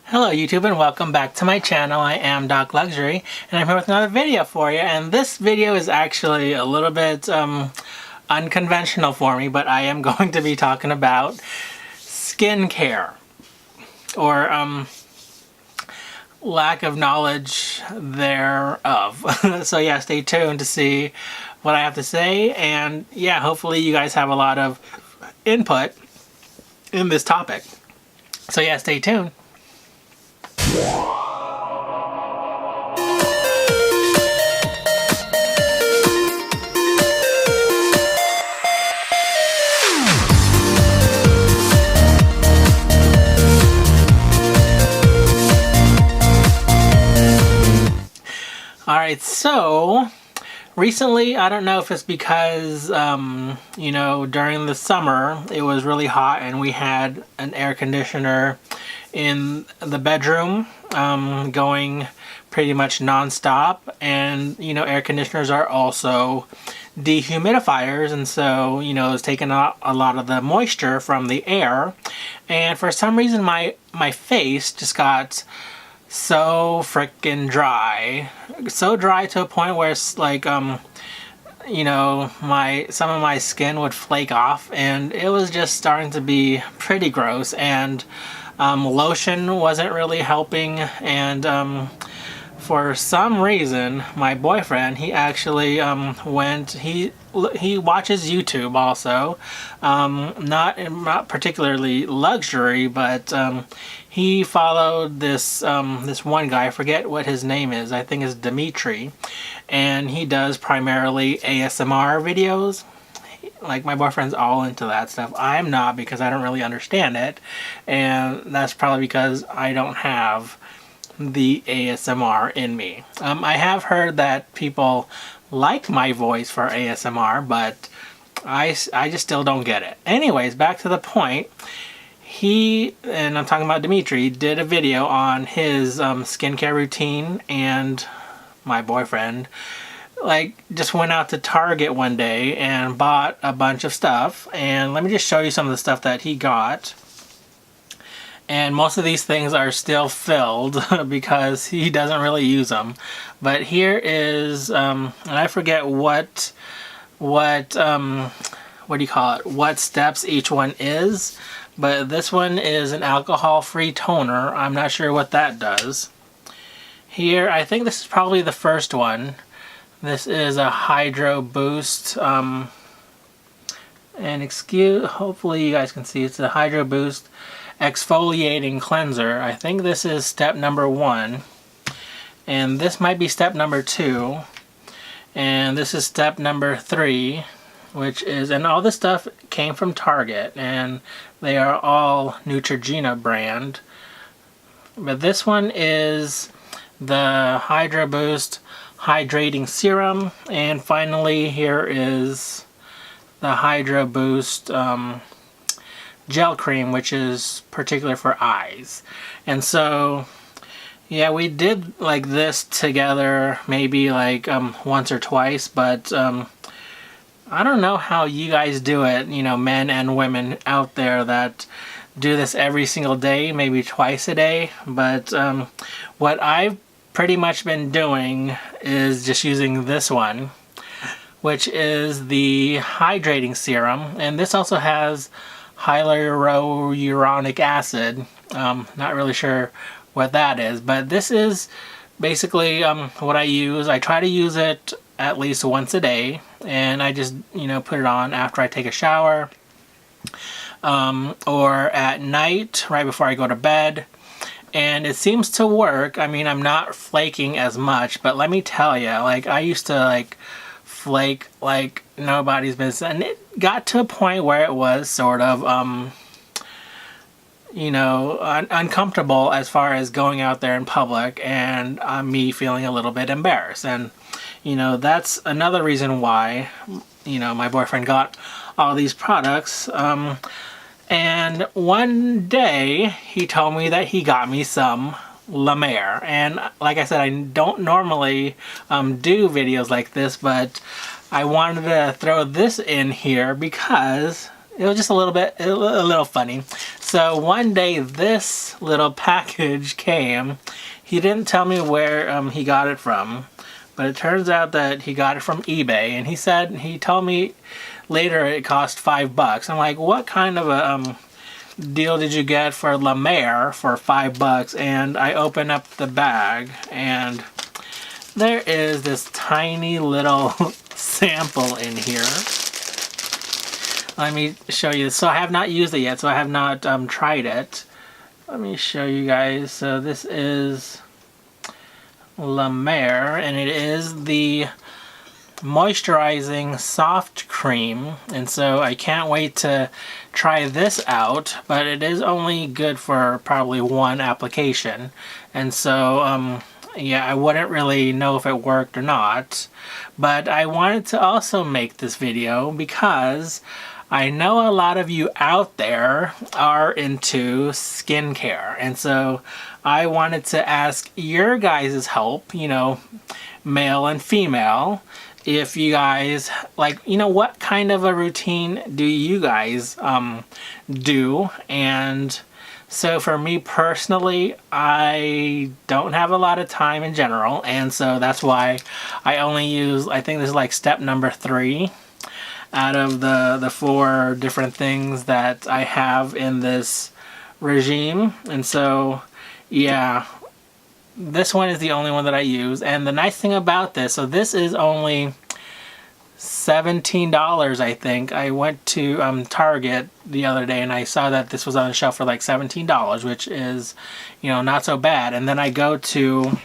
Hello YouTube and welcome back to my channel. I am docLUXURY and I'm here with another video for you, and this video is actually a little bit unconventional for me, but I am going to be talking about skincare or lack of knowledge thereof. So yeah, stay tuned to see what I have to say, and yeah, hopefully you guys have a lot of input in this topic. So yeah, stay tuned. Alright, so recently, I don't know if it's because, you know, during the summer it was really hot and we had an air conditioner in the bedroom going pretty much non-stop, and you know, air conditioners are also dehumidifiers, and so you know, it's taking out a lot of the moisture from the air, and for some reason my face just got so freaking dry, so dry to a point where it's like you know, some of my skin would flake off, and it was just starting to be pretty gross, and lotion wasn't really helping, and for some reason my boyfriend, he actually he watches YouTube also, not particularly luxury, but he followed this this one guy, I forget what his name is, I think it's Dimitri, and he does primarily ASMR videos. Like, my boyfriend's all into that stuff. I'm not, because I don't really understand it, and that's probably because I don't have the ASMR in me. I have heard that people like my voice for ASMR, but I just still don't get it. Anyways, back to the point. He, and I'm talking about Dimitri, did a video on his skincare routine, and my boyfriend like just went out to Target one day and bought a bunch of stuff, and let me just show you some of the stuff that he got. And most of these things are still filled because he doesn't really use them. But here is and I forget what do you call it, what steps each one is, but this one is an alcohol-free toner. I'm not sure what that does. Here, I think this is probably the first one. This is a Hydro Boost, and hopefully you guys can see, it's a Hydro Boost exfoliating cleanser. I think this is step number 1, and this might be step number 2, and this is step number 3, which is, and all this stuff came from Target, and they are all Neutrogena brand. But this one is the Hydro Boost hydrating serum, and finally here is the Hydro Boost gel cream, which is particular for eyes. And so yeah, we did like this together maybe like once or twice, but I don't know how you guys do it, you know, men and women out there that do this every single day, maybe twice a day. But what I've pretty much been doing is just using this one, which is the hydrating serum, and this also has hyaluronic acid. Not really sure what that is, but this is basically what I use. I try to use it at least once a day, and I just, you know, put it on after I take a shower, or at night right before I go to bed. And it seems to work. I mean, I'm not flaking as much, but let me tell you, like, I used to like flake like nobody's business, and it got to a point where it was sort of you know, uncomfortable as far as going out there in public, and me feeling a little bit embarrassed. And you know, that's another reason why, you know, my boyfriend got all these products. And one day he told me that he got me some lemare, and like I said, I don't normally do videos like this, but I wanted to throw this in here because it was just a little funny. So one day this little package came. He didn't tell me where he got it from, but it turns out that he got it from eBay, and he told me later it cost $5. I'm like, what kind of a deal did you get for lemare for $5? And I open up the bag, and there is this tiny little sample in here. Let me show you. So I have not used it yet, so I have not tried it. Let me show you guys. So this is lemare, and it is the moisturizing soft cream, and so I can't wait to try this out, but it is only good for probably one application, and so yeah, I wouldn't really know if it worked or not. But I wanted to also make this video because I know a lot of you out there are into skincare, and so I wanted to ask your guys' help, you know, male and female, if you guys, like, you know, what kind of a routine do you guys do? And so for me personally, I don't have a lot of time in general, and so that's why I only use, I think this is like step number 3 out of the 4 different things that I have in this regime. And so yeah, this one is the only one that I use. And the nice thing about this, so this is only $17, I think. I went to Target the other day and I saw that this was on the shelf for like $17, which is, you know, not so bad. And then I go to,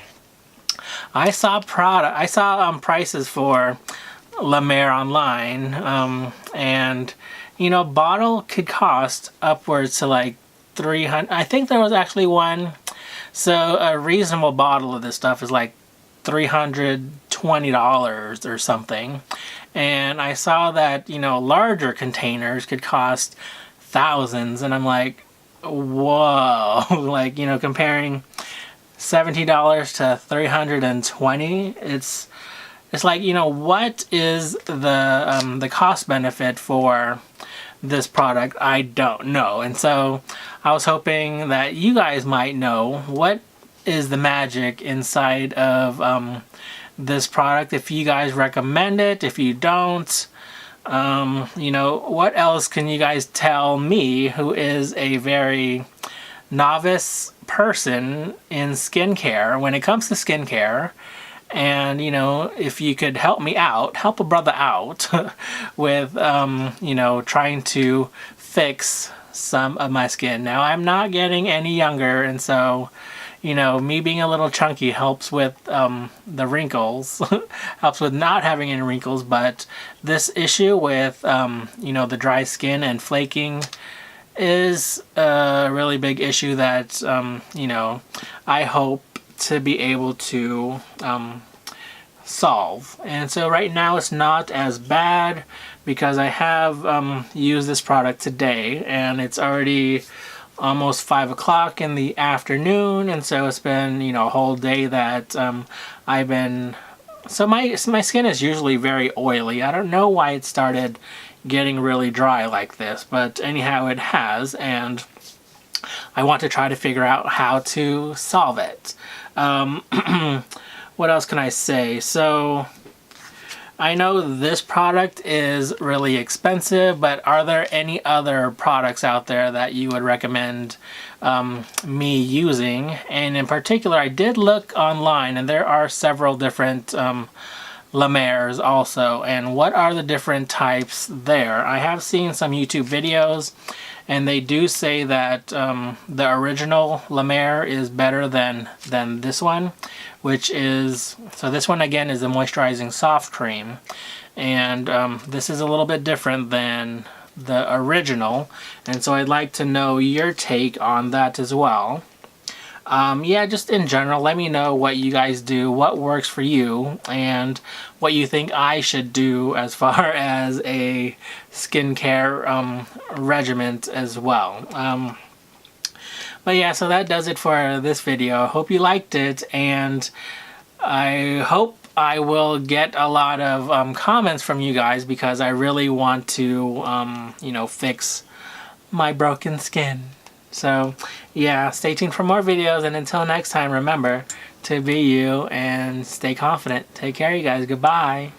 I saw Prada, I saw prices for lemare online, and you know, bottle could cost upwards to like 300. I think there was actually one, so a reasonable bottle of this stuff is like $320 or something. And I saw that, you know, larger containers could cost thousands, and I'm like, whoa. Like, you know, comparing $70 to $320, it's like, you know, what is the cost benefit for this product? I don't know. And so I was hoping that you guys might know what is the magic inside of this product. If you guys recommend it, if you don't, you know, what else can you guys tell me, who is a very novice person in skincare, when it comes to skincare? And, you know, if you could help me out, help a brother out with, you know, trying to fix some of my skin. Now, I'm not getting any younger, and so, you know, me being a little chunky helps with the wrinkles, helps with not having any wrinkles, but this issue with, you know, the dry skin and flaking is a really big issue that, you know, I hope to be able to solve. And so right now it's not as bad because I have used this product today, and it's already almost 5 o'clock in the afternoon, and so it's been, you know, a whole day that I've been, so my skin is usually very oily. I don't know why it started getting really dry like this, but anyhow it has, and I want to try to figure out how to solve it. What else can I say? So I know this product is really expensive, but are there any other products out there that you would recommend me using? And in particular, I did look online, and there are several different lemares also. And what are the different types there? I have seen some YouTube videos, and they do say that the original lemare is better than this one, which is, so this one again is the moisturizing soft cream, and this is a little bit different than the original, and so I'd like to know your take on that as well. Yeah, just in general, let me know what you guys do, what works for you, and what you think I should do as far as a skincare regimen as well. But yeah, so that does it for this video. I hope you liked it, and I hope I will get a lot of comments from you guys because I really want to, you know, fix my broken skin. So yeah, stay tuned for more videos, and until next time, remember to be you and stay confident. Take care, you guys. Goodbye.